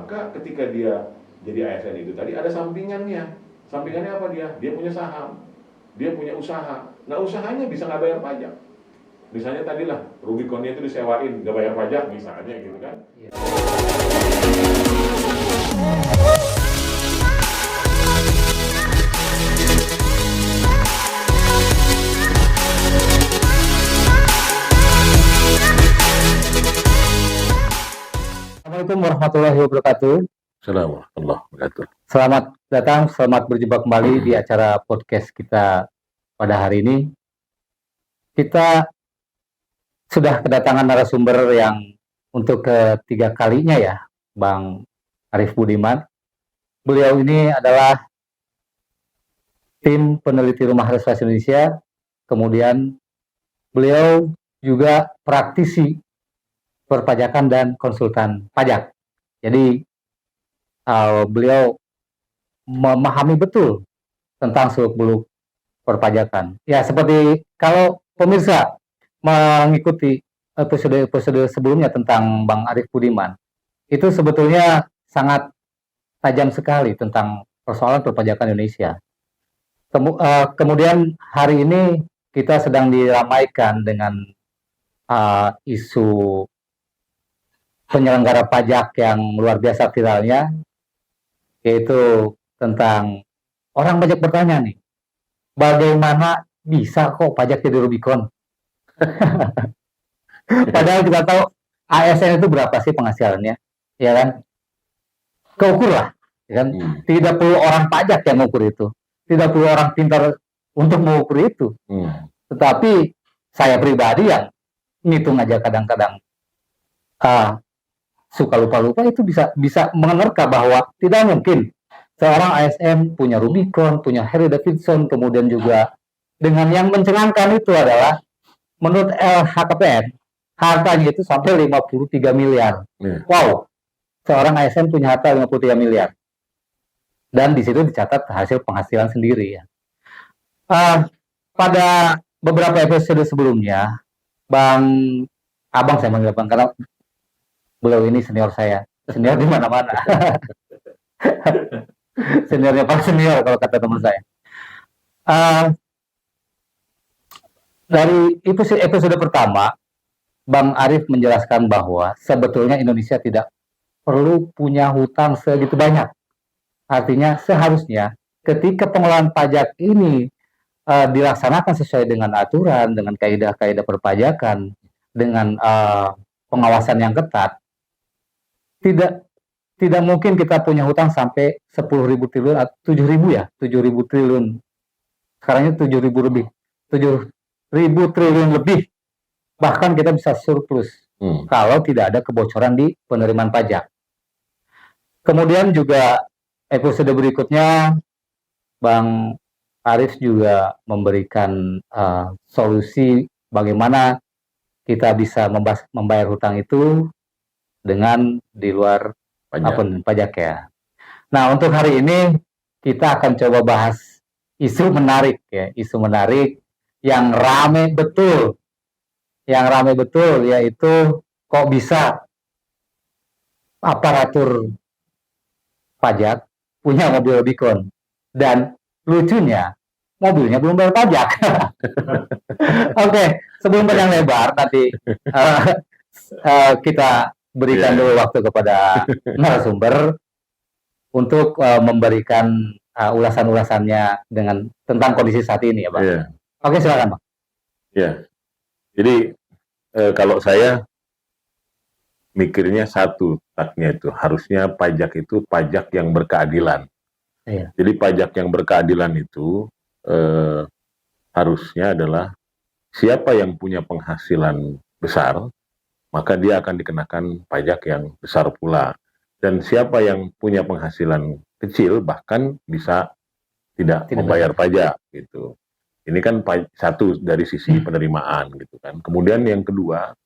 Maka ketika dia jadi ASN itu tadi ada sampingannya. Sampingannya apa dia? Dia punya saham, dia punya usaha. Nah usahanya bisa nggak bayar pajak. Misalnya tadilah Rubiconnya itu disewain, nggak bayar pajak misalnya gitu kan. Assalamualaikum warahmatullahi wabarakatuh. Assalamualaikum warahmatullahi wabarakatuh. Selamat datang, selamat berjumpa kembali di acara podcast kita pada hari ini. Kita sudah kedatangan narasumber yang untuk ketiga kalinya ya, Bang Arif Budiman. Beliau ini adalah tim peneliti Rumah Reservasi Indonesia, kemudian beliau juga praktisi perpajakan dan konsultan pajak. Jadi beliau memahami betul tentang seluk-beluk perpajakan. Ya, seperti kalau pemirsa mengikuti episode sebelumnya tentang Bang Arif Budiman, itu sebetulnya sangat tajam sekali tentang persoalan perpajakan Indonesia. Kemudian hari ini kita sedang diramaikan dengan isu penyelenggara pajak yang luar biasa viralnya, yaitu tentang orang banyak bertanya nih, bagaimana bisa kok pajak jadi Rubicon? Padahal kita tahu ASN itu berapa sih penghasilannya, ya kan? Keukur lah, ya kan? Tidak perlu orang pajak yang mengukur itu, tidak perlu orang pintar untuk mengukur itu. Tetapi saya pribadi yang ngitung aja kadang-kadang suka lupa-lupa itu bisa menerka bahwa tidak mungkin seorang ASN punya Rubicon, punya Harley Davidson, kemudian juga dengan yang mencengangkan itu adalah menurut LHKPN hartanya itu sampai 53 miliar. Wow, seorang ASN punya harta 53 miliar. Dan di situ dicatat hasil penghasilan sendiri ya. Pada beberapa episode sebelumnya, Abang saya manggil Bang karena beliau ini senior saya, senior di mana-mana. Seniornya paling senior kalau kata teman saya. Dari episode pertama, Bang Arif menjelaskan bahwa sebetulnya Indonesia tidak perlu punya hutang segitu banyak. Artinya seharusnya ketika pengelolaan pajak ini dilaksanakan sesuai dengan aturan, dengan kaidah-kaidah perpajakan, dengan pengawasan yang ketat, tidak mungkin kita punya hutang sampai 10.000 triliun atau 7.000 triliun. Sekarang ini 7.000 lebih. 7.000 triliun lebih. Bahkan kita bisa surplus kalau tidak ada kebocoran di penerimaan pajak. Kemudian juga episode berikutnya Bang Arif juga memberikan solusi bagaimana kita bisa membayar hutang itu dengan di luar pajak ya. Nah, untuk hari ini kita akan coba bahas isu menarik ya, isu menarik yang rame betul. Yang rame betul yaitu kok bisa aparatur pajak punya mobil Rubicon dan lucunya mobilnya belum bayar pajak. Oke, sebelum panjang lebar nanti kita berikan dulu waktu kepada narasumber untuk memberikan ulasan-ulasannya tentang kondisi saat ini ya, Bang. Oke, silakan, Bang. Ya, jadi kalau saya mikirnya satu taknya itu harusnya pajak itu pajak yang berkeadilan. Jadi pajak yang berkeadilan itu harusnya adalah siapa yang punya penghasilan besar maka dia akan dikenakan pajak yang besar pula. Dan siapa yang punya penghasilan kecil bahkan bisa tidak membayar pajak gitu. Ini kan satu dari sisi penerimaan gitu kan. Kemudian yang kedua,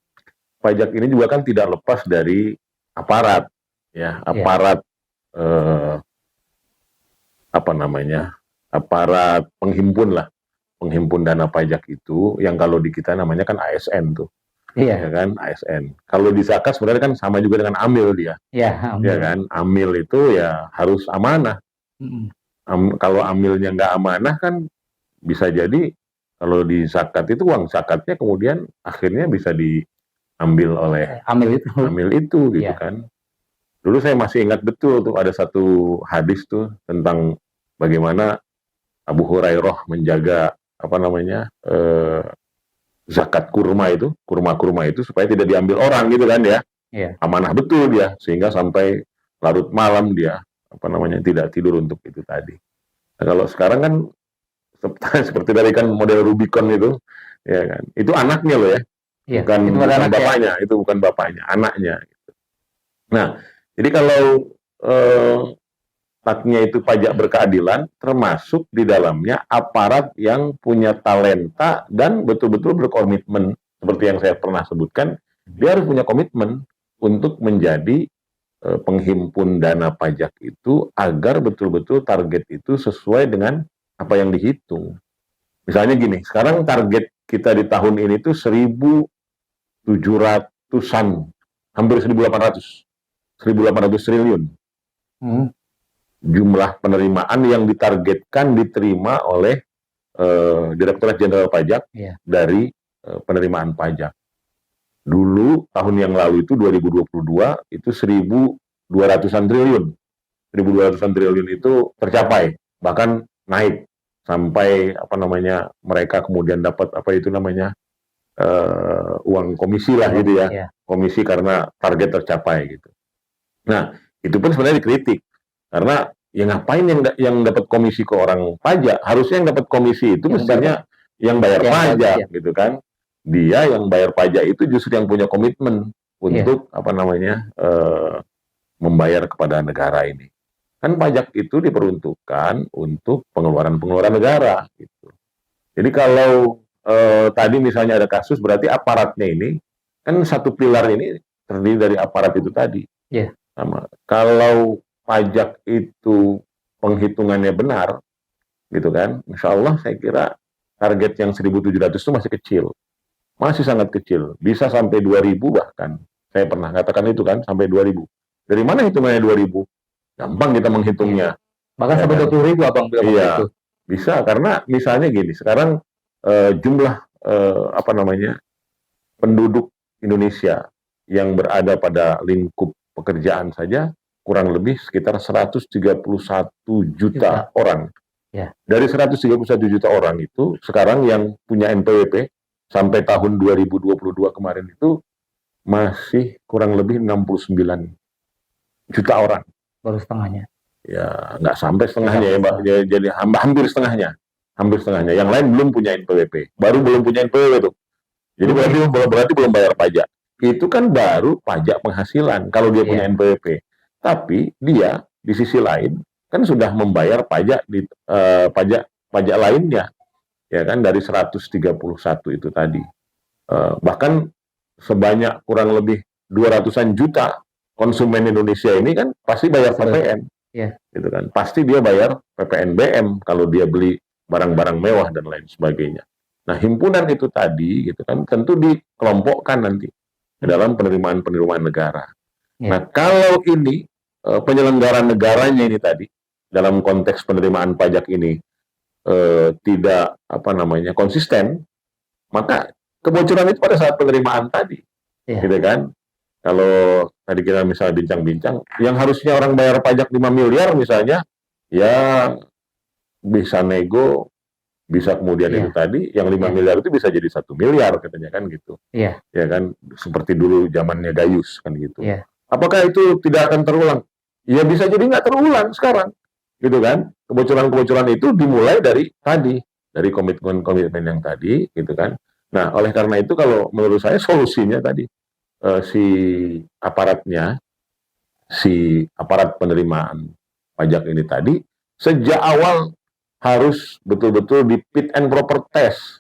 pajak ini juga kan tidak lepas dari aparat ya, aparat aparat penghimpun dana pajak itu yang kalau di kita namanya kan ASN tuh. Iya, ya kan, ASN. Kalau di zakat sebenarnya kan sama juga dengan amil dia, iya, ya ambil. kan. Amil itu ya harus amanah. Mm-mm. Kalau amilnya nggak amanah kan bisa jadi kalau di zakat itu uang zakatnya kemudian akhirnya bisa diambil oleh Ambil itu. amil itu gitu Iya. kan. Dulu saya masih ingat betul tuh ada satu hadis tuh tentang bagaimana Abu Hurairah menjaga apa namanya zakat kurma itu supaya tidak diambil orang gitu kan ya. Iya. Amanah betul dia sehingga sampai larut malam dia apa namanya tidak tidur untuk itu tadi. Nah, kalau sekarang kan seperti tadi kan model Rubicon itu, ya kan. Itu anaknya loh ya, Iya, bukan itu bukan anak ya. bapaknya, itu bukan bapaknya, anaknya. Nah, jadi kalau eh, haknya itu pajak berkeadilan, termasuk di dalamnya aparat yang punya talenta dan betul-betul berkomitmen, seperti yang saya pernah sebutkan, dia harus punya komitmen untuk menjadi penghimpun dana pajak itu agar betul-betul target itu sesuai dengan apa yang dihitung. Misalnya gini, sekarang target kita di tahun ini tuh 1.700-an, hampir 1.800 triliun Hmm. jumlah penerimaan yang ditargetkan diterima oleh Direktorat Jenderal Pajak Iya. dari penerimaan pajak. Dulu tahun yang lalu itu 2022 itu 1.200-an triliun. 1.200-an triliun itu tercapai, bahkan naik sampai apa namanya mereka kemudian dapat apa itu namanya uang komisi lah gitu ya, Iya. komisi karena target tercapai gitu. Nah itu pun sebenarnya dikritik karena ya ngapain yang dapat komisi ke orang pajak, harusnya yang dapat komisi itu mestinya yang bayar pajak gitu kan. Dia yang bayar pajak itu justru yang punya komitmen untuk apa namanya membayar kepada negara ini. Kan pajak itu diperuntukkan untuk pengeluaran-pengeluaran negara gitu. Jadi kalau tadi misalnya ada kasus berarti aparatnya ini kan satu pilar ini terdiri dari aparat itu tadi. Iya. Sama. Kalau pajak itu penghitungannya benar, gitu kan, insya Allah saya kira target yang 1.700 itu masih kecil, masih sangat kecil, bisa sampai 2.000 bahkan. Saya pernah katakan itu kan sampai 2.000. Dari mana hitungannya 2.000? Gampang kita menghitungnya. Bahkan Ya sampai kan? 20.000 abang bilang waktu Iya, itu. bisa karena misalnya gini, sekarang jumlah apa namanya penduduk Indonesia yang berada pada lingkup pekerjaan saja kurang lebih sekitar 131 juta orang. Ya. Dari 131 juta orang itu sekarang yang punya NPWP sampai tahun 2022 kemarin itu masih kurang lebih 69 juta orang. Baru setengahnya. Ya, nggak sampai setengahnya ya, Mbak. Jadi hampir setengahnya. Hampir setengahnya. Yang lain belum punya NPWP. Baru belum punya NPWP tuh. Jadi berarti belum bayar pajak. Itu kan baru pajak penghasilan kalau dia punya NPWP. Tapi dia di sisi lain kan sudah membayar pajak di pajak lainnya, ya kan dari 131 itu tadi. Bahkan sebanyak kurang lebih 200-an juta konsumen Indonesia ini kan pasti bayar PPN. Gitu kan. Pasti dia bayar PPN BM kalau dia beli barang-barang mewah dan lain sebagainya. Nah, himpunan itu tadi gitu kan tentu dikelompokkan nanti ke dalam penerimaan-penerimaan negara. Nah, kalau ini penyelenggara negaranya ini tadi dalam konteks penerimaan pajak ini tidak apa namanya konsisten, maka kebocoran itu pada saat penerimaan tadi, gitu kan? Kalau tadi kita misalnya bincang-bincang, yang harusnya orang bayar pajak 5 miliar misalnya, ya bisa nego, bisa kemudian itu tadi, yang 5 miliar itu bisa jadi 1 miliar katanya kan gitu. Ya kan, seperti dulu zamannya Gayus kan gitu. Apakah itu tidak akan terulang? Ya bisa jadi nggak terulang sekarang, gitu kan. Kebocoran-kebocoran itu dimulai dari tadi, dari komitmen-komitmen yang tadi, gitu kan. Nah, oleh karena itu kalau menurut saya solusinya tadi, si aparatnya, si aparat penerimaan pajak ini tadi, sejak awal harus betul-betul di fit and proper test.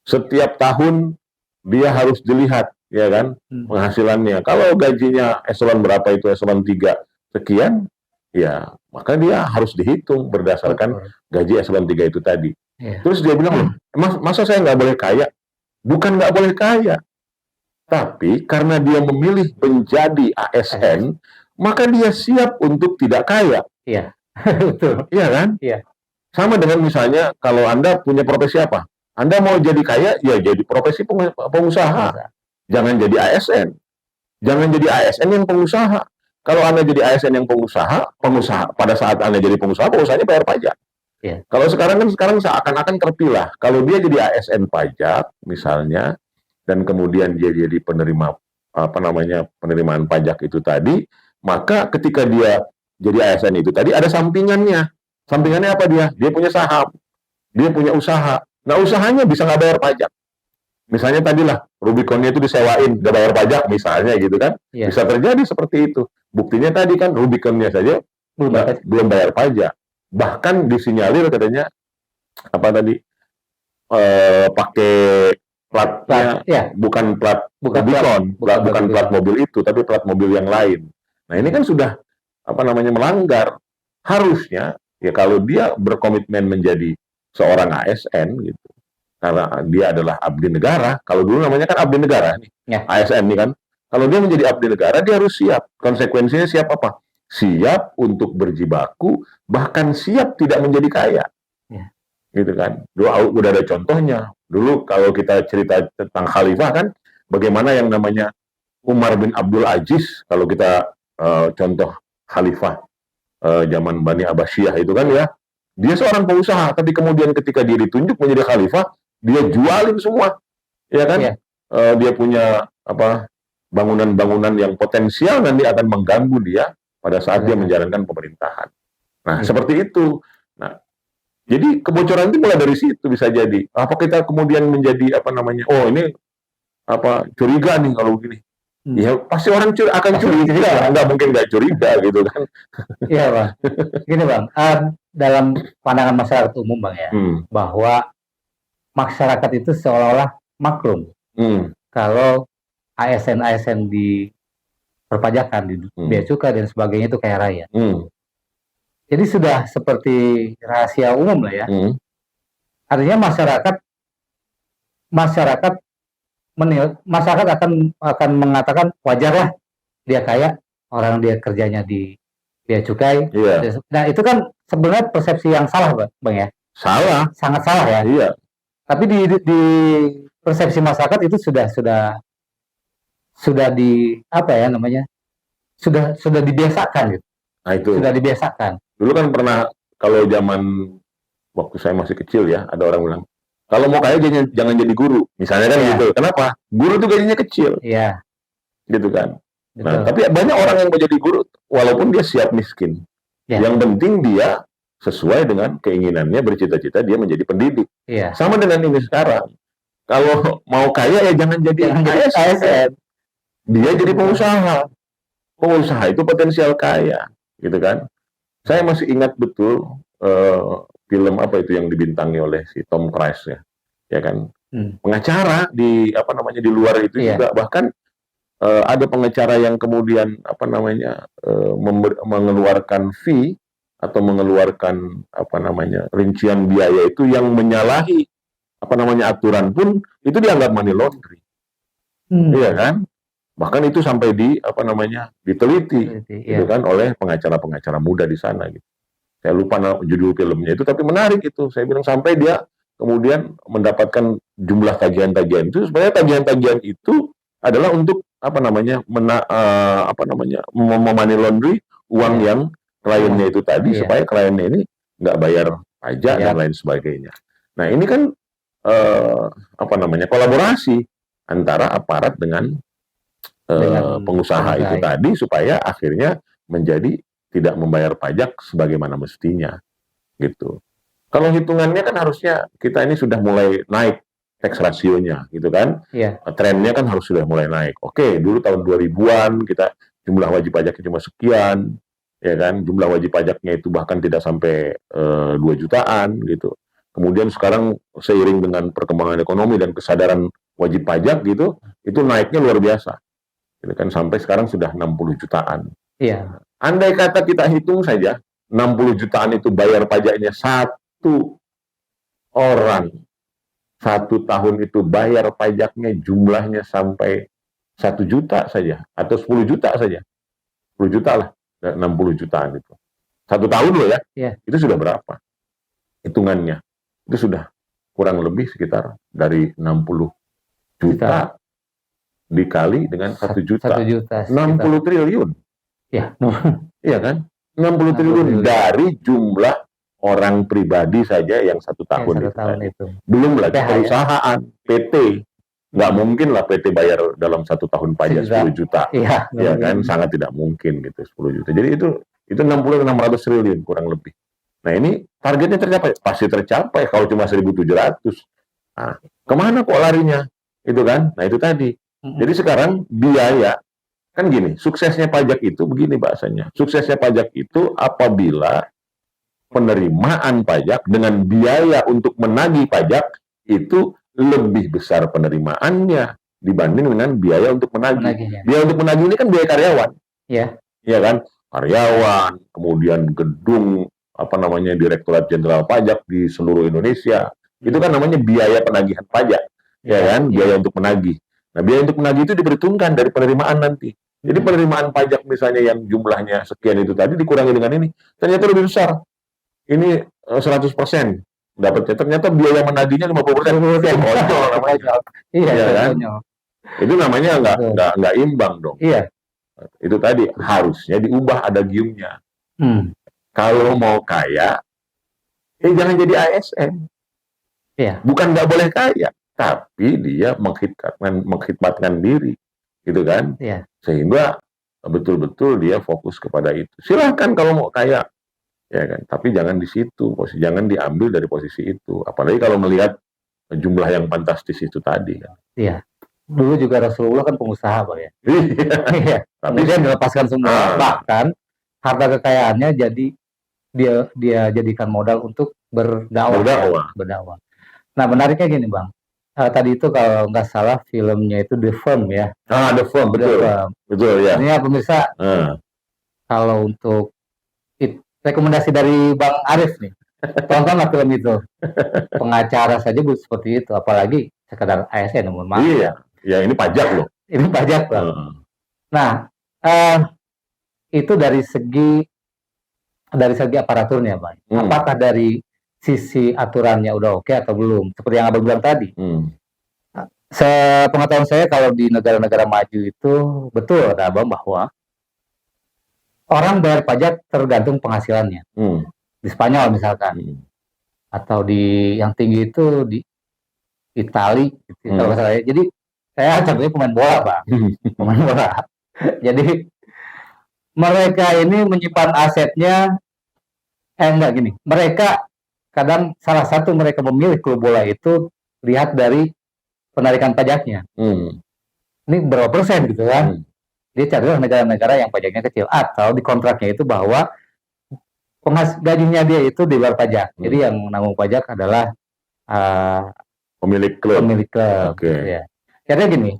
Setiap tahun dia harus dilihat, ya kan, penghasilannya. Kalau gajinya eselon berapa itu, eselon 3 sekian, ya maka dia harus dihitung berdasarkan gaji eselon 3 itu tadi. Terus dia bilang, masa saya nggak boleh kaya? Bukan nggak boleh kaya. Tapi karena dia memilih menjadi ASN, maka dia siap untuk tidak kaya. Iya, betul. Iya kan? Iya. Sama dengan misalnya kalau Anda punya profesi apa? Anda mau jadi kaya, ya jadi profesi pengusaha. Jangan jadi ASN. Jangan jadi ASN yang pengusaha. Kalau Anda jadi ASN yang pengusaha pada saat Anda jadi pengusaha, pengusahanya bayar pajak. Iya. Kalau sekarang seakan-akan terpilah. Kalau dia jadi ASN pajak misalnya, dan kemudian dia jadi penerima penerimaan pajak itu tadi, maka ketika dia jadi ASN itu tadi ada sampingannya. Sampingannya apa dia? Dia punya saham, dia punya usaha. Nah usahanya bisa nggak bayar pajak. Misalnya tadilah Rubiconnya itu disewain, nggak bayar pajak misalnya gitu kan. Iya. Bisa terjadi seperti itu. Buktinya tadi kan Rubiconnya saja belum bayar pajak. Bahkan disinyalir katanya apa tadi pakai platnya bukan plat Rubicon, bukan plat mobil itu, tapi plat mobil yang lain. Nah ini kan sudah melanggar. Harusnya ya kalau dia berkomitmen menjadi seorang ASN gitu, karena dia adalah abdi negara. Kalau dulu namanya kan abdi negara nih, ASN nih kan. Kalau dia menjadi abdi negara, dia harus siap. Konsekuensinya siap apa? Siap untuk berjibaku, bahkan siap tidak menjadi kaya. Gitu kan. Dulu udah ada contohnya. Dulu kalau kita cerita tentang khalifah kan, bagaimana yang namanya Umar bin Abdul Aziz, kalau kita contoh khalifah zaman Bani Abbasiyah itu kan ya, dia seorang pengusaha, tapi kemudian ketika dia ditunjuk menjadi khalifah, dia jualin semua, ya kan? Dia punya bangunan-bangunan yang potensial nanti akan mengganggu dia pada saat dia menjalankan pemerintahan. Nah, seperti itu. Nah, jadi kebocoran itu mulai dari situ bisa jadi. Apa kita kemudian menjadi oh ini curiga nih kalau begini. Ya pasti orang akan curiga, nggak mungkin nggak curiga gitu kan. Iya Bang, gini Bang, dalam pandangan masyarakat umum Bang ya, bahwa masyarakat itu seolah-olah maklum kalau ASN di perpajakan, di bea cukai dan sebagainya itu kaya raya. Jadi sudah seperti rahasia umum lah ya. Artinya masyarakat akan mengatakan wajarlah dia kaya, orang dia kerjanya di bea cukai. Nah itu kan sebenarnya persepsi yang salah Bang ya. Salah, sangat salah ya. Iya. Tapi di persepsi masyarakat itu sudah sudah dibiasakan gitu. Nah itu. Sudah dibiasakan. Dulu kan pernah kalau zaman waktu saya masih kecil ya, ada orang bilang, kalau mau kaya jangan jadi guru, misalnya kan gitu. Kenapa? Guru tuh gajinya kecil. Iya. Gitu kan. Nah, tapi banyak orang yang mau jadi guru walaupun dia siap miskin. Yang penting dia sesuai dengan keinginannya, bercita-cita dia menjadi pendidik. Sama dengan ini sekarang. Kalau mau kaya ya jangan jadi ASN. Dia jadi pengusaha. Pengusaha itu potensial kaya, gitu kan. Saya masih ingat betul film apa itu yang dibintangi oleh si Tom Cruise ya kan. Pengacara di di luar itu juga, bahkan ada pengacara yang kemudian mengeluarkan fee atau mengeluarkan rincian biaya itu yang menyalahi aturan pun itu dianggap money laundry. Iya kan? Bahkan itu sampai diteliti gitu kan oleh pengacara-pengacara muda di sana gitu. Saya lupa judul filmnya itu, tapi menarik itu. Saya bilang sampai dia kemudian mendapatkan jumlah tagihan-tagihan itu, sebenarnya tagihan-tagihan itu adalah untuk memoney laundry uang yang kliennya itu tadi supaya kliennya ini nggak bayar pajak dan lain sebagainya. Nah ini kan kolaborasi antara aparat dengan pengusaha itu tadi supaya akhirnya menjadi tidak membayar pajak sebagaimana mestinya, gitu. Kalau hitungannya kan harusnya kita ini sudah mulai naik tax rasionya, gitu kan? Trennya kan harus sudah mulai naik. Oke, dulu tahun 2000-an kita jumlah wajib pajaknya cuma sekian, ya kan? Jumlah wajib pajaknya itu bahkan tidak sampai 2 jutaan, gitu. Kemudian sekarang seiring dengan perkembangan ekonomi dan kesadaran wajib pajak gitu, itu naiknya luar biasa. Gitu kan, sampai sekarang sudah 60 jutaan. Iya. Andai kata kita hitung saja, 60 jutaan itu bayar pajaknya satu orang. 1 tahun itu bayar pajaknya jumlahnya sampai 1 juta saja atau 10 juta saja. 10 juta lah, 60 jutaan itu. 1 tahun loh ya. Iya. Itu sudah berapa? Hitungannya. Itu sudah kurang lebih sekitar dari 60 juta dikali dengan 1 juta. 1 juta. 60 triliun. Ya. Iya kan? 60 triliun dari jumlah orang pribadi saja yang 1 tahun, itu. Belum lagi PH, perusahaan, PT. Nggak mungkin lah PT bayar dalam 1 tahun pajak 10 juta. Iya, Ya kan? Sangat tidak mungkin gitu 10 juta. Jadi itu 60-600 triliun kurang lebih. Nah ini targetnya tercapai? Pasti tercapai kalau cuma 1.700. Nah, kemana kok larinya? Itu kan? Nah itu tadi. Jadi sekarang biaya, kan gini, suksesnya pajak itu begini bahasanya. Suksesnya pajak itu apabila penerimaan pajak dengan biaya untuk menagih pajak itu lebih besar penerimaannya dibanding dengan biaya untuk menagih. Biaya untuk menagih ini kan biaya karyawan. Iya. Iya kan? Karyawan, kemudian gedung, Direktorat Jenderal Pajak di seluruh Indonesia. Itu kan namanya biaya penagihan pajak. Ya kan? Biaya untuk menagih. Nah, biaya untuk menagih itu diperhitungkan dari penerimaan nanti. Jadi penerimaan pajak misalnya yang jumlahnya sekian itu tadi dikurangi dengan ini, ternyata lebih besar. Ini 100% dapatnya. Ternyata biaya menagihnya 50%. Konyol namanya. Iya kan? Itu namanya nggak imbang dong. Iya. Itu tadi harusnya diubah adagiumnya. Kalau mau kaya, jangan jadi ASN. Iya. Bukan nggak boleh kaya, tapi dia mengkhidmatkan diri, gitu kan? Iya. Sehingga betul-betul dia fokus kepada itu. Silahkan kalau mau kaya, ya kan? Tapi jangan di situ, jangan diambil dari posisi itu. Apalagi kalau melihat jumlah yang fantastis itu tadi kan. Iya. Dulu juga Rasulullah kan pengusaha, Pak ya. Iya. Tapi dia melepaskan semua. Bahkan harta kekayaannya jadi dia jadikan modal untuk berdakwah. Nah, menariknya gini, Bang. Tadi itu kalau nggak salah filmnya itu The Firm ya. The Firm, betul. Betul ya. Ini ya pemirsa, kalau untuk rekomendasi dari Bang Arif nih, tontonlah film itu. Pengacara saja seperti itu, apalagi sekedar ASN, mohon maaf. Iya, ya ini pajak loh. Ini pajak loh. Nah, itu dari segi aparaturnya, Bang. Apakah dari sisi aturannya udah oke atau belum? Seperti yang Abang bilang tadi. Sepengetahuan saya kalau di negara-negara maju itu betul ada Abang bahwa orang bayar pajak tergantung penghasilannya. Di Spanyol misalkan. Atau di yang tinggi itu di Itali gitu, kalau saya. Jadi saya contohnya pemain bola, Pak. Pemain bola. Jadi mereka ini menyimpan asetnya enggak gini. Mereka kadang salah satu mereka memilih klub bola itu lihat dari penarikan pajaknya. Ini berapa persen gitu kan? Dia carilah negara-negara yang pajaknya kecil atau di kontraknya itu bahwa gajinya dia itu di luar pajak. Jadi yang nanggung pajak adalah pemilik klub. Gitu ya. Karena gini,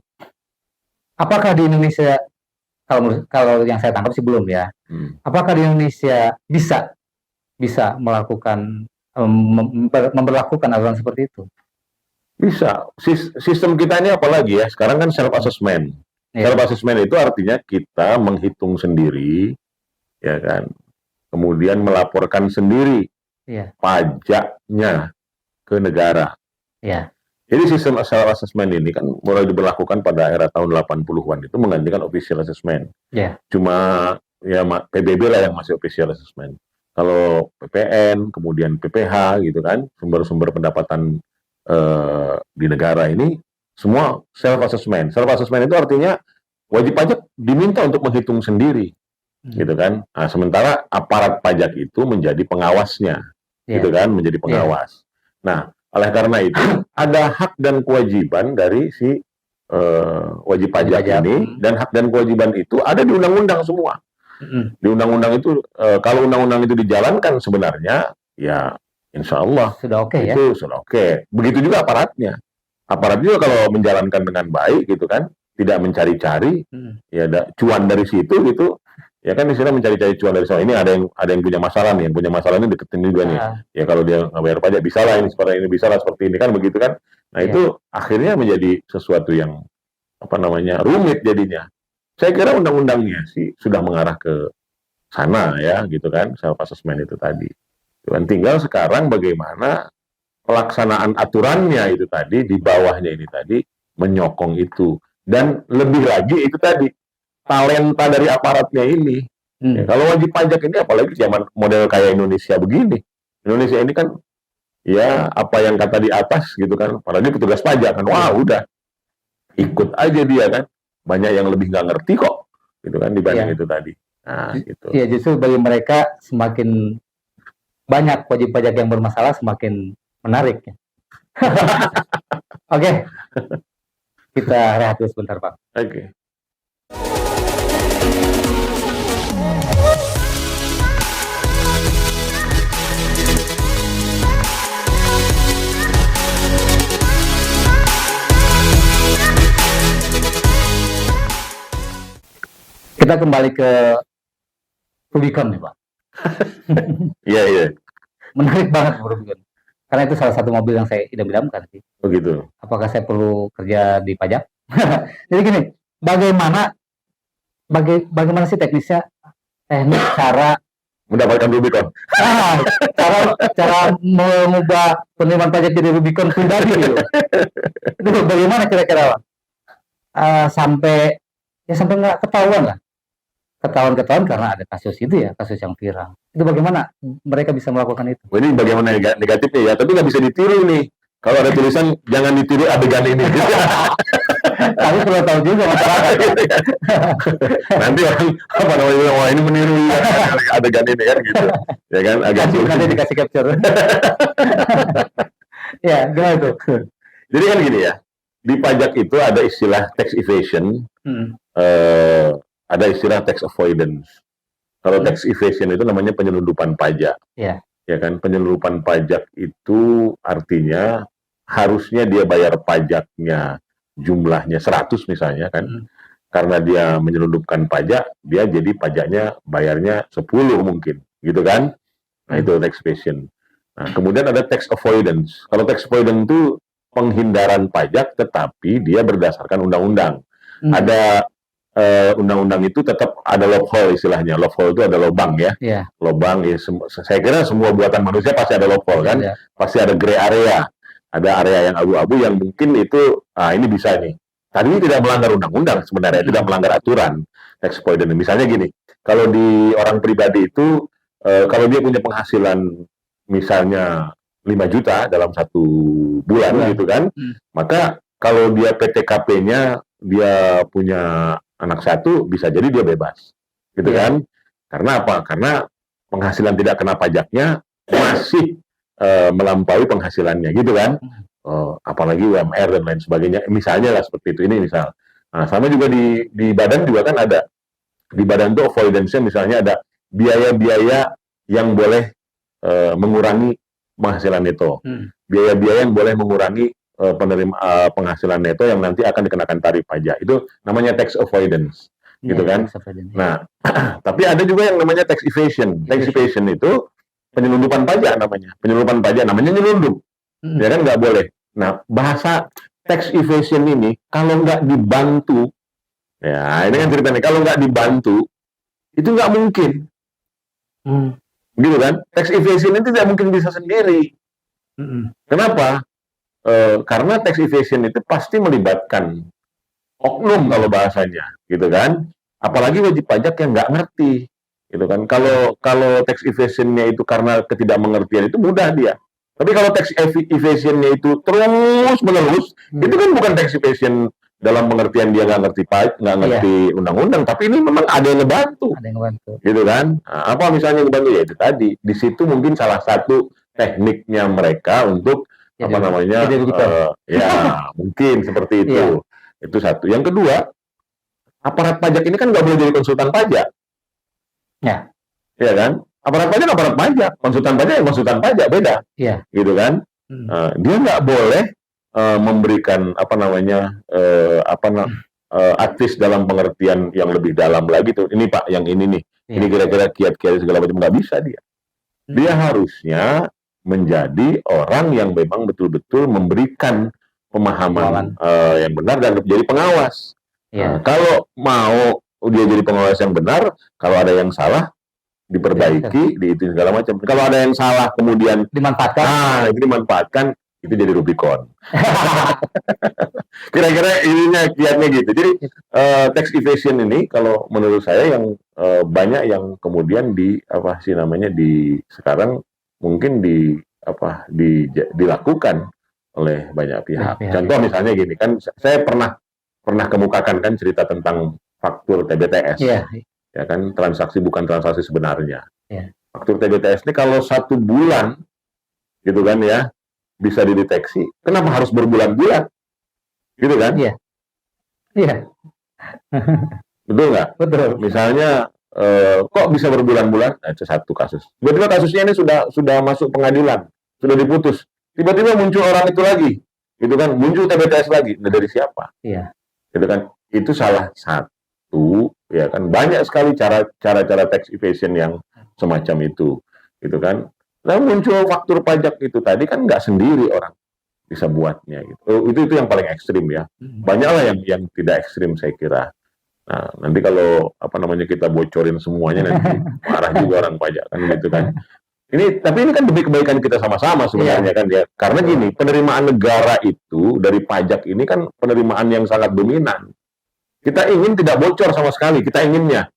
apakah di Indonesia kalau yang saya tangkap sih belum ya. Apakah di Indonesia bisa melakukan memperlakukan aturan seperti itu? Bisa. Sistem kita ini apalagi ya, sekarang kan self assessment. Self assessment itu artinya kita menghitung sendiri, ya kan. Kemudian melaporkan sendiri pajaknya ke negara. Jadi sistem self assessment ini kan mulai diberlakukan pada era tahun 80-an itu menggantikan official assessment. Cuma ya PBB lah yang masih official assessment. Kalau PPN, kemudian PPH gitu kan, sumber-sumber pendapatan di negara ini semua self assessment. Self assessment itu artinya wajib pajak diminta untuk menghitung sendiri, gitu kan. Nah, sementara aparat pajak itu menjadi pengawasnya, gitu kan, menjadi pengawas. Nah, oleh karena itu ada hak dan kewajiban dari si wajib pajak ini, dan hak dan kewajiban itu ada di undang-undang semua. Di undang-undang itu kalau undang-undang itu dijalankan sebenarnya ya insya Allah sudah oke ya. Itu sudah oke. Begitu juga aparatnya. Aparat juga kalau menjalankan dengan baik gitu kan, tidak mencari-cari, ya ada cuan dari situ gitu. Ya kan istilah mencari-cari cuan dari sana. Ini ada yang punya masalah nih, yang punya masalah ini deketin juga nih. Ya kalau dia nggak bayar pajak bisa lah ini seperti ini, bisa lah seperti ini kan begitu kan. Nah itu akhirnya menjadi sesuatu yang rumit jadinya. Saya kira undang-undangnya sih sudah mengarah ke sana ya, gitu kan, self assessment itu tadi. Dan tinggal sekarang bagaimana pelaksanaan aturannya itu tadi, di bawahnya ini tadi, menyokong itu. Dan lebih lagi itu tadi, talenta dari aparatnya ini. Ya, kalau wajib pajak ini, apalagi zaman model kayak Indonesia begini. Indonesia ini kan, ya apa yang kata di atas gitu kan, apalagi petugas pajak kan, wah udah, ikut aja dia kan. Banyak yang lebih nggak ngerti kok, gitu kan, dibanding itu tadi. Nah, gitu. Ya justru bagi mereka semakin banyak wajib pajak yang bermasalah, semakin menarik. Oke, kita rehat dulu sebentar, Pak. Oke. Kita kembali ke Rubicon nih, Pak. Iya. Menarik banget Rubicon. Karena itu salah satu mobil yang saya idam-idamkan sih. Begitu. Apakah saya perlu kerja di pajak? Jadi gini, bagaimana sih teknisnya, teknik cara Mendapatkan Rubicon. cara mengubah penerimaan pajak jadi Rubicon pribadi gitu. Itu bagaimana kira-kira, Pak? Sampai nggak ketahuan lah. Ketahuan karena ada kasus itu ya, kasus yang viral. Itu bagaimana mereka bisa melakukan itu? Ini bagaimana negatifnya ya, tapi nggak bisa ditiru nih. Kalau ada tulisan jangan ditiru adegan ini. Tapi perlu tahu juga masyarakat. Nanti orang wah ini meniru ya, adegan ini kan gitu. Ya kan, agak sulit. Nanti dikasih capture. Ya, gimana itu? Jadi kan gini ya, di pajak itu ada istilah tax evasion, ada istilah tax avoidance. Kalau tax evasion itu namanya penyelundupan pajak. Iya. Ya kan, penyelundupan pajak itu artinya harusnya dia bayar pajaknya jumlahnya 100 misalnya kan. Karena dia menyelundupkan pajak, dia jadi pajaknya bayarnya 10 mungkin, gitu kan. Nah, itu tax evasion. Nah, kemudian ada tax avoidance. Kalau tax avoidance itu penghindaran pajak tetapi dia berdasarkan undang-undang. Ada undang-undang itu tetap ada loophole istilahnya. Loophole itu ada lubang ya. Yeah. Lubang ya, saya kira semua buatan manusia pasti ada loophole kan. Yeah. Pasti ada gray area. Ada area yang abu-abu yang mungkin itu ini bisa nih. Tadinya tidak melanggar undang-undang sebenarnya, tidak melanggar aturan tax avoidance. Misalnya gini, kalau di orang pribadi itu kalau dia punya penghasilan misalnya 5 juta dalam 1 bulan gitu kan, maka kalau dia PTKP-nya dia punya anak 1, bisa jadi dia bebas, gitu kan? Karena apa? Karena penghasilan tidak kena pajaknya masih melampaui penghasilannya, gitu kan? Apalagi UMR dan lain sebagainya, misalnya lah seperti itu. Ini misal. Nah, sama juga di badan juga kan ada. Di badan itu avoidance-nya misalnya ada biaya-biaya yang boleh mengurangi penghasilan neto. Biaya-biaya yang boleh mengurangi penghasilan neto yang nanti akan dikenakan tarif pajak. Itu namanya tax avoidance, gitu kan? Nah, tapi ada juga yang namanya tax evasion. Tax evasion itu penyelundupan pajak namanya. Penyelundupan pajak namanya nyelundup. Ya kan, nggak boleh. Nah, bahasa tax evasion ini kalau nggak dibantu, ya ini kan ceritanya, kalau nggak dibantu, itu nggak mungkin. Gitu kan? Tax evasion itu tidak mungkin bisa sendiri. Kenapa? Karena tax evasion itu pasti melibatkan oknum kalau bahasanya, gitu kan? Apalagi wajib pajak yang nggak ngerti, gitu kan? Kalau tax evasion-nya itu karena ketidakmengertian itu mudah dia. Tapi kalau tax evasion-nya itu terus-menerus, itu kan bukan tax evasion dalam pengertian dia nggak ngerti nggak ngerti undang-undang, tapi ini memang ada yang ngebantu, gitu kan? Nah, apa misalnya ngebantu ya itu tadi. Di situ mungkin salah satu tekniknya mereka untuk ya mungkin seperti itu. Itu satu. Yang kedua, aparat pajak ini kan nggak boleh jadi konsultan pajak. Ya kan? Aparat pajak, konsultan pajak beda. Gitu kan? Dia nggak boleh memberikan advis dalam pengertian yang lebih dalam lagi tuh. Ini Pak, yang ini nih. Ini kira-kira kiat-kiat segala macam, nggak bisa dia. Dia harusnya menjadi orang yang memang betul-betul memberikan pemahaman yang benar dan jadi pengawas. Iya. Kalau mau dia jadi pengawas yang benar, kalau ada yang salah diperbaiki, itu segala macam. Kalau ada yang salah kemudian Dimanfaatkan. itu dimanfaatkan, itu jadi Rubicon. Kira-kira ininya kiatnya gitu. Jadi tax evasion ini kalau menurut saya yang banyak yang kemudian sekarang mungkin dilakukan oleh banyak pihak. Contoh misalnya gini kan, saya pernah kemukakan kan cerita tentang faktur TBTS. Ya kan, transaksi bukan transaksi sebenarnya. Faktur TBTS ini kalau 1 bulan gitu kan ya bisa dideteksi, kenapa harus berbulan-bulan? Gitu kan? Iya. Betul nggak? Betul. Misalnya kok bisa berbulan-bulan? Nah, itu satu kasus. Tiba-tiba kasusnya ini sudah masuk pengadilan, sudah diputus. Tiba-tiba muncul orang itu lagi, gitu kan? Muncul TBTS lagi. Nah, dari siapa? Iya. Gitu kan? Itu salah satu, ya kan? Banyak sekali cara-cara tax evasion yang semacam itu, gitu kan? Lalu muncul faktur pajak itu tadi kan nggak sendiri orang bisa buatnya gitu. Itu yang paling ekstrim ya. Banyaklah yang tidak ekstrim saya kira. Nah, nanti kalau kita bocorin semuanya nanti marah juga orang pajak kan gitu kan. Tapi ini kan demi kebaikan kita sama-sama sebenarnya kan ya. Karena gini, penerimaan negara itu dari pajak ini kan penerimaan yang sangat dominan. Kita ingin tidak bocor sama sekali, kita inginnya.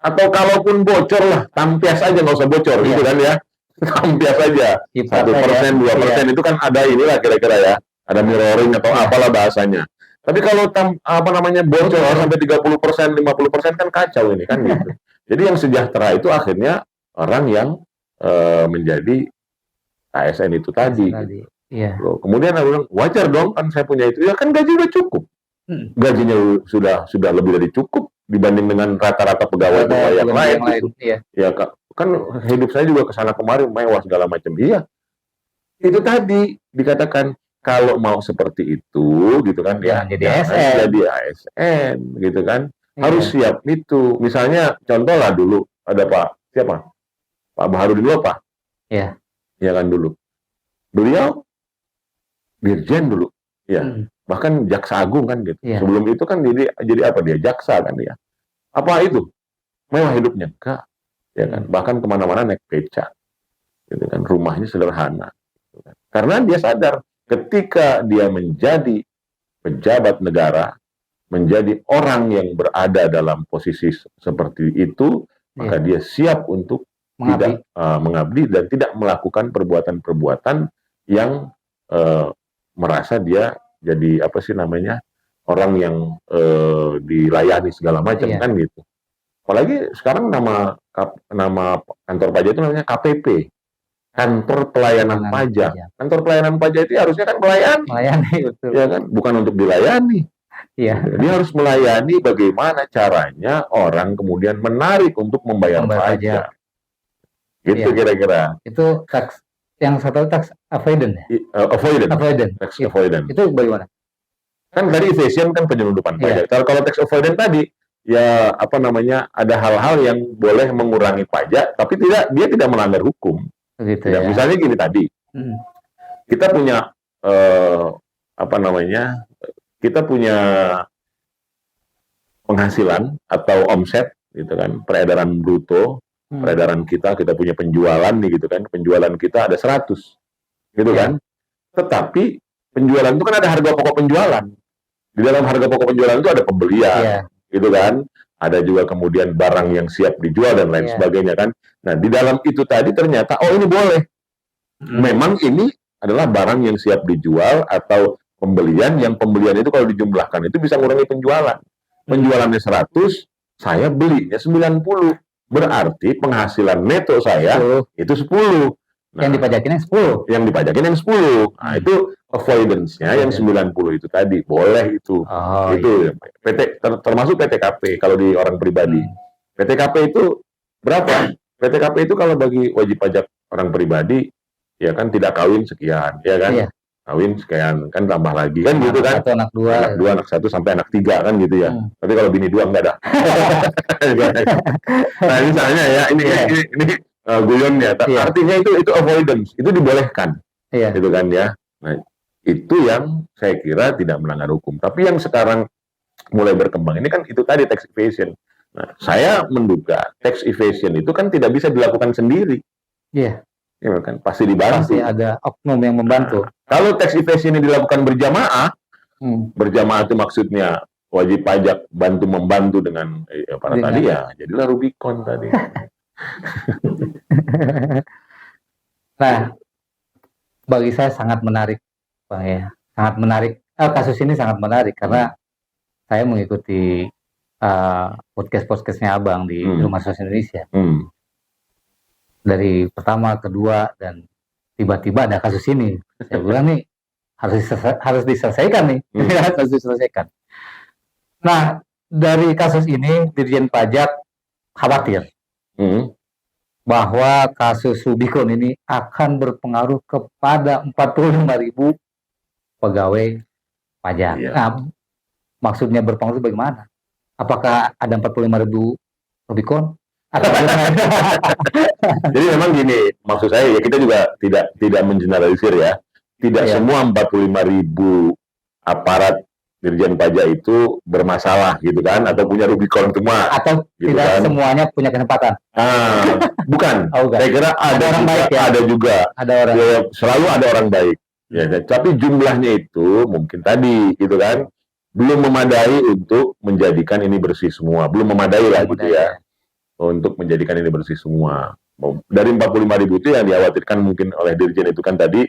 Atau kalaupun bocor lah, tampias aja, nggak usah bocor gitu kan ya. Tampias aja, 1%, 2% itu kan ada inilah kira-kira ya, ada mirroring atau apalah bahasanya. Tapi kalau bocor sampai 30%, 50% kan kacau ini kan gitu. Jadi yang sejahtera itu akhirnya orang yang menjadi ASN itu tadi. Gitu. Kemudian aku bilang wajar dong kan saya punya itu, ya kan gaji udah cukup, gajinya sudah lebih dari cukup dibanding dengan rata-rata pegawai yang lain. Gitu. Ya kan hidup saya juga kesana kemari mewah segala macam. Iya, itu tadi dikatakan kalau mau seperti itu gitu kan ya jadi ASN gitu kan, harus siap itu. Misalnya contoh lah dulu ada Pak Baharudin dulu apa? Ya kan dulu beliau dirjen dulu ya, bahkan jaksa agung kan gitu. Sebelum itu kan jadi apa dia, jaksa kan ya. Apa itu mewah hidupnya? Enggak. Ya kan, bahkan kemana-mana naik beca, gitu kan, rumahnya sederhana, gitu kan. Karena dia sadar ketika dia menjadi pejabat negara, menjadi orang yang berada dalam posisi seperti itu, maka dia siap untuk tidak mengabdi dan tidak melakukan perbuatan-perbuatan yang merasa dia jadi orang yang dilayani segala macam kan gitu. Apalagi sekarang nama kantor pajak itu namanya KPP, kantor pelayanan pajak. Kantor pelayanan pajak itu harusnya kan melayani, betul. Ya kan, bukan untuk dilayani. Dia harus melayani bagaimana caranya orang kemudian menarik untuk membayar pajak. Gitu kira-kira. Itu tax yang satu tax avoidance. Tax avoidance. Itu bagaimana? Kan tadi evasion kan penyelundupan pajak. Kalau tax avoidance tadi ya ada hal-hal yang boleh mengurangi pajak tapi dia tidak melanggar hukum. Gitu ya. Misalnya gini tadi. Kita punya kita punya penghasilan atau omset gitu kan, peredaran bruto, peredaran kita punya penjualan nih gitu kan. Penjualan kita ada 100. Gitu kan? Tetapi penjualan itu kan ada harga pokok penjualan. Di dalam harga pokok penjualan itu ada pembelian. Gitu kan, ada juga kemudian barang yang siap dijual dan lain sebagainya kan. Nah di dalam itu tadi ternyata ini boleh, memang ini adalah barang yang siap dijual atau pembelian itu kalau dijumlahkan itu bisa mengurangi penjualan. Penjualannya 100, saya belinya 90, berarti penghasilan neto saya itu 10. Nah, yang dipajakin yang 10. Nah, itu avoidance-nya yang 90 itu tadi. Boleh itu. Itu termasuk PTKP kalau di orang pribadi. PTKP itu berapa? PTKP itu kalau bagi wajib pajak orang pribadi ya kan tidak kawin sekian, ya kan? Kawin sekian kan tambah lagi kan gitu kan. Anak 2, anak 1 sampai anak 3 kan gitu ya. Tapi kalau bini 2 enggak ada. Nah, misalnya ya ini guyonnya. Artinya itu avoidance, itu dibolehkan. Gitu kan ya. Nah, Itu yang saya kira tidak melanggar hukum. Tapi yang sekarang mulai berkembang ini kan itu tadi tax evasion. Nah, saya menduga tax evasion itu kan tidak bisa dilakukan sendiri, Iya, ya kan? Pasti dibantu. pasti ada oknum yang membantu. Kalau tax evasion ini dilakukan berjamaah, Hmm. berjamaah itu maksudnya wajib pajak bantu membantu dengan para tadi ya, jadilah Rubicon tadi. Nah, bagi saya sangat menarik, Bang ya. Sangat menarik. Kasus ini sangat menarik karena saya mengikuti podcast-podcastnya Abang di Rumah Sosial Indonesia. Dari pertama, kedua, dan tiba-tiba ada kasus ini. Saya bilang nih harus diselesaikan nih, harus diselesaikan. Nah, dari kasus ini Dirjen Pajak khawatir bahwa kasus Rubicon ini akan berpengaruh kepada 45.000 pegawai pajak. Iya. Nah, maksudnya berpengaruh bagaimana? Apakah ada 45.000 Rubicon? Atau Jadi memang gini, maksud saya ya kita juga tidak mengeneralisir ya. Tidak semua 45.000 aparat Dirjen Pajak itu bermasalah gitu kan, atau punya Rubicon semua. Atau gitu tidak kan. semuanya punya kesempatan. Bukan. Saya kira ada orang juga, baik ya. Ada juga. Ada orang. Ya, selalu ada orang baik. Ya, tapi jumlahnya itu mungkin tadi gitu kan belum memadai untuk menjadikan ini bersih semua. Belum memadai lah gitu ya. Untuk menjadikan ini bersih semua. Dari 45.000 itu yang dikhawatirkan mungkin oleh Dirjen itu kan tadi,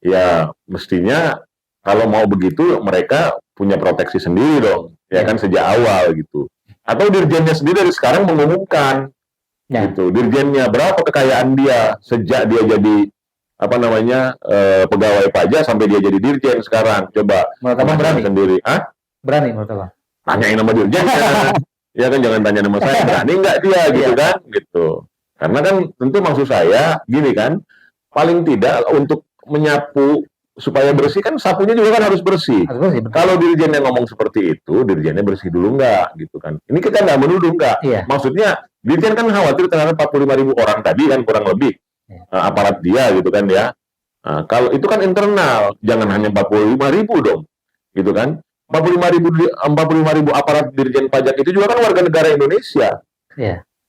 ya mestinya kalau mau begitu mereka punya proteksi sendiri dong, ya kan sejak awal gitu. Atau Dirjennya sendiri dari sekarang mengumumkan, gitu. Dirjennya berapa kekayaan dia sejak dia jadi pegawai pajak sampai dia jadi Dirjen sekarang. Coba. Menurut Abang berani? Sendiri. Berani menurut Abang? Tanyain sama Dirjen. Ya kan jangan tanya nama saya, berani nggak dia gitu kan, gitu. Karena kan tentu maksud saya gini kan, paling tidak untuk menyapu supaya bersih kan sapunya juga kan harus bersih. Kalau Dirjennya ngomong seperti itu, Dirjennya bersih dulu nggak, gitu kan. Ini kita nggak menuduh nggak. Maksudnya Dirjen kan khawatir terhadap 45.000 orang tadi kan kurang lebih aparat dia gitu kan ya. Kalau itu kan internal, jangan hanya 45.000 dong, gitu kan. 45.000 aparat Dirjen Pajak itu juga kan warga negara Indonesia.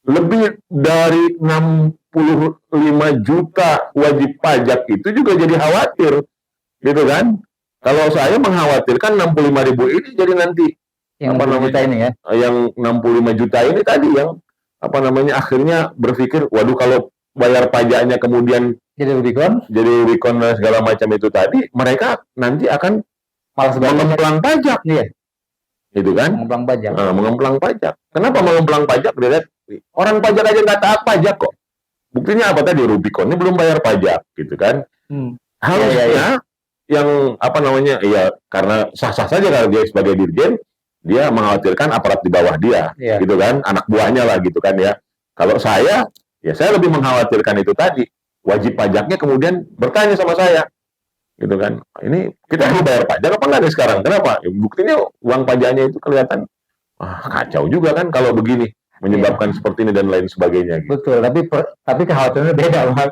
Lebih dari 65 juta wajib pajak itu juga jadi khawatir, gitu kan? Kalau saya mengkhawatirkan 65.000 ini jadi nanti yang 65 juta ini ya. Yang 65 juta ini tadi yang akhirnya berpikir, waduh kalau bayar pajaknya kemudian jadi Rubicon dan segala macam itu tadi, mereka nanti akan malas mengemplang pajak, gitu kan? Mengemplang pajak. Kenapa mengemplang pajak? Dilihat orang pajak aja nggak taat pajak kok. Buktinya apa tadi? Rubicon ini belum bayar pajak, gitu kan? Harusnya yang ya karena sah-sah saja kalau dia sebagai Dirjen, dia mengkhawatirkan aparat di bawah dia, gitu kan? Anak buahnya lah, gitu kan ya. Kalau saya lebih mengkhawatirkan itu tadi. Wajib pajaknya kemudian bertanya sama saya. Gitu kan, ini kita harus bayar pajak apa enggak nih sekarang? Kenapa? Buktinya uang pajaknya itu kelihatan kacau juga kan kalau begini, menyebabkan seperti ini dan lain sebagainya. Gitu. Betul, tapi kekhawatirannya beda, Bang.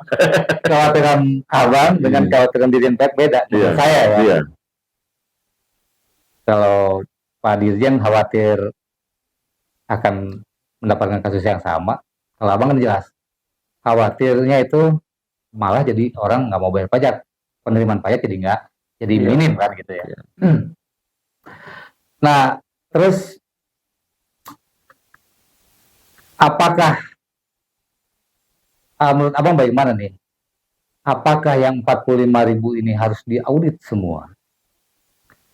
Kekhawatiran Abang dengan kekhawatiran Dirjen Pajak beda. Menurut saya ya. Kalau Pak Dirjen khawatir akan mendapatkan kasus yang sama, kalau Abang kan jelas khawatirnya itu malah jadi orang nggak mau bayar pajak. Penerimaan pajak jadi minim kan gitu ya. Nah, terus apakah menurut Abang bagaimana nih? Apakah yang 45.000 ini harus diaudit semua?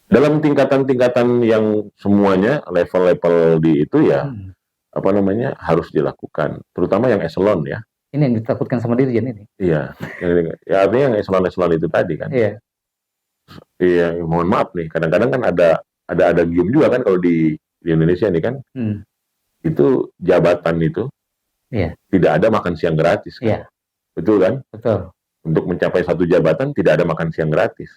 Dalam tingkatan-tingkatan yang semuanya level-level di itu harus dilakukan, terutama yang eselon ya. Ini yang ditakutkan sama Dirjen ini. Iya, artinya yang eselon-eselon itu tadi kan. Iya, mohon maaf nih, kadang-kadang kan ada gium juga kan kalau di Indonesia nih kan. Itu jabatan itu tidak ada makan siang gratis kan. Betul kan? Betul. Untuk mencapai satu jabatan tidak ada makan siang gratis.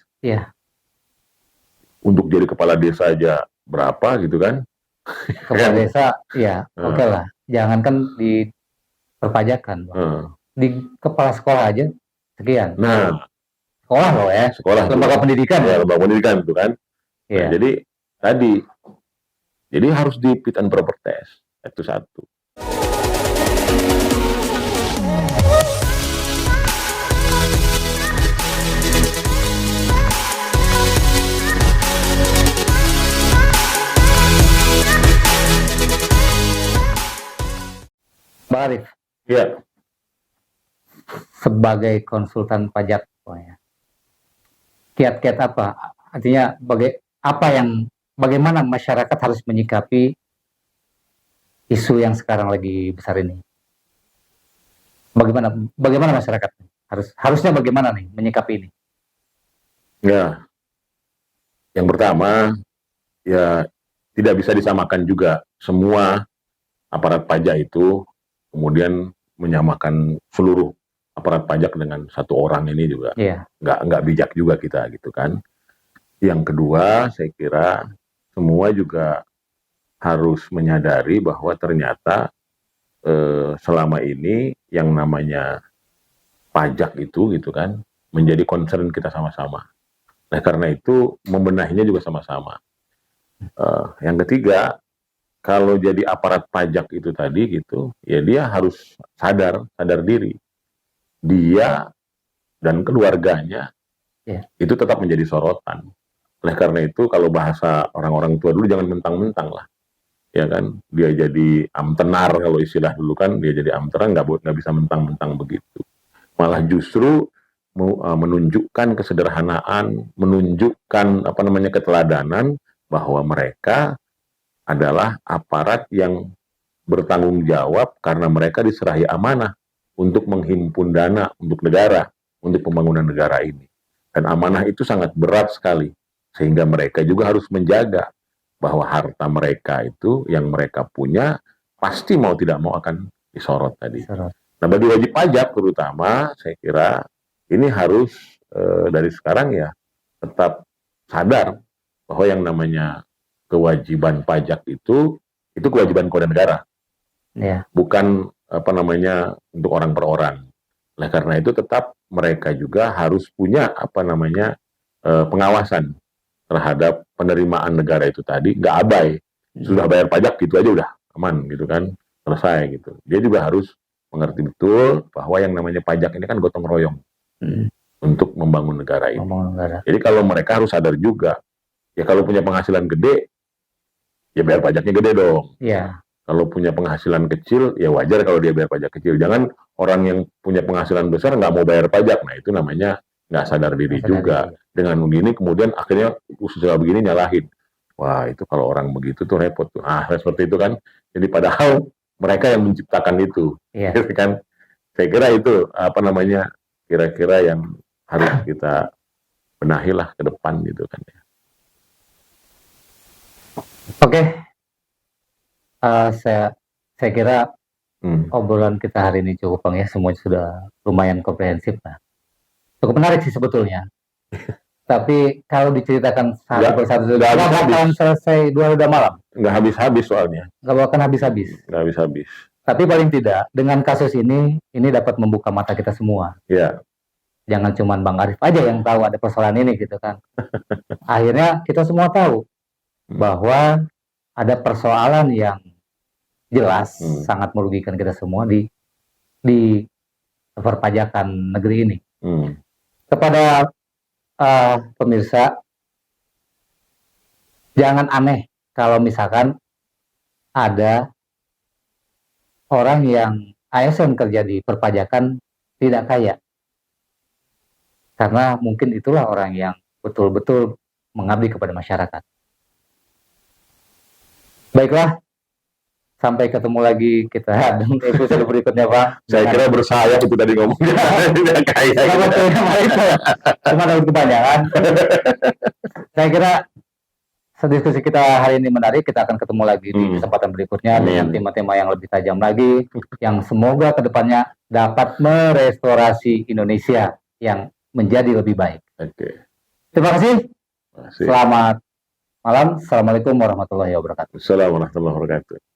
Untuk jadi kepala desa aja berapa gitu kan. Kepala desa, oke lah. Jangankan di perpajakan, di kepala sekolah aja sekian. Nah, sekolah loh ya, sekolah lembaga tuh. pendidikan. Ya, lembaga pendidikan itu kan. Nah, Iya. jadi harus di fit and proper test itu satu. Mbak Arif, Ya, sebagai konsultan pajak, kiat-kiat apa? Artinya bagaimana masyarakat harus menyikapi isu yang sekarang lagi besar ini? Bagaimana masyarakat harusnya bagaimana nih menyikapi ini? ya. Yang pertama, ya tidak bisa disamakan juga semua aparat pajak itu kemudian menyamakan seluruh aparat pajak dengan satu orang ini juga. Iya. Nggak bijak juga kita gitu kan. Yang kedua, saya kira semua juga harus menyadari bahwa ternyata selama ini yang namanya pajak itu gitu kan menjadi concern kita sama-sama. Nah karena itu membenahinya juga sama-sama. Yang ketiga, kalau jadi aparat pajak itu tadi gitu, ya dia harus sadar diri. Dia dan keluarganya itu tetap menjadi sorotan. Oleh karena itu kalau bahasa orang-orang tua dulu jangan mentang-mentang lah. Ya kan, dia jadi amtenar kalau istilah dulu kan, dia jadi amtenar nggak bisa mentang-mentang begitu. Malah justru menunjukkan kesederhanaan, menunjukkan keteladanan bahwa mereka adalah aparat yang bertanggung jawab karena mereka diserahi amanah untuk menghimpun dana untuk negara, untuk pembangunan negara ini. Dan amanah itu sangat berat sekali, sehingga mereka juga harus menjaga bahwa harta mereka itu yang mereka punya pasti mau tidak mau akan disorot tadi. Nah bagi wajib pajak terutama saya kira ini harus dari sekarang ya tetap sadar bahwa yang namanya kewajiban pajak itu kewajiban kepada negara, bukan untuk orang per orang. Nah karena itu tetap mereka juga harus punya pengawasan terhadap penerimaan negara itu tadi, nggak abai, sudah bayar pajak gitu aja udah aman gitu kan, selesai gitu. Dia juga harus mengerti betul bahwa yang namanya pajak ini kan gotong royong untuk membangun negara ini. Jadi kalau mereka harus sadar juga, ya kalau punya penghasilan gede, ya bayar pajaknya gede dong. Iya. Kalau punya penghasilan kecil, ya wajar kalau dia bayar pajak kecil. Jangan orang yang punya penghasilan besar nggak mau bayar pajak. Nah itu namanya nggak sadar diri juga. Dengan begini kemudian akhirnya usaha begini nyalahin. Wah itu kalau orang begitu tuh repot tuh. Seperti itu kan. Jadi padahal mereka yang menciptakan itu. Iya. Kan? Saya kira itu kira-kira yang harus kita benahilah ke depan gitu kan. Oke. Saya kira obrolan kita hari ini cukup Bang ya, semuanya sudah lumayan komprehensif lah. Cukup menarik sih sebetulnya. Tapi kalau diceritakan satu persatu, nggak bakalan selesai 2 malam. Nggak habis-habis soalnya. Nggak akan habis-habis. Nggak habis-habis. Tapi paling tidak, dengan kasus ini dapat membuka mata kita semua. Iya. Jangan cuma Bang Arif aja yang tahu ada persoalan ini gitu kan. Akhirnya kita semua tahu bahwa ada persoalan yang jelas sangat merugikan kita semua di perpajakan negeri ini. Kepada pemirsa, jangan aneh kalau misalkan ada orang yang ASN kerja di perpajakan tidak kaya. Karena mungkin itulah orang yang betul-betul mengabdi kepada masyarakat. Baiklah, sampai ketemu lagi kita di episode berikutnya, Pak. Saya kira bersayap itu tadi ngomongnya. Cuma ada kebanyakan. Saya kira diskusi kita hari ini menarik. Kita akan ketemu lagi di kesempatan berikutnya dengan tema-tema yang lebih tajam lagi, yang semoga kedepannya dapat merestorasi Indonesia yang menjadi lebih baik. Terima kasih. Selamat malam. Assalamualaikum warahmatullahi wabarakatuh. Assalamualaikum warahmatullahi wabarakatuh.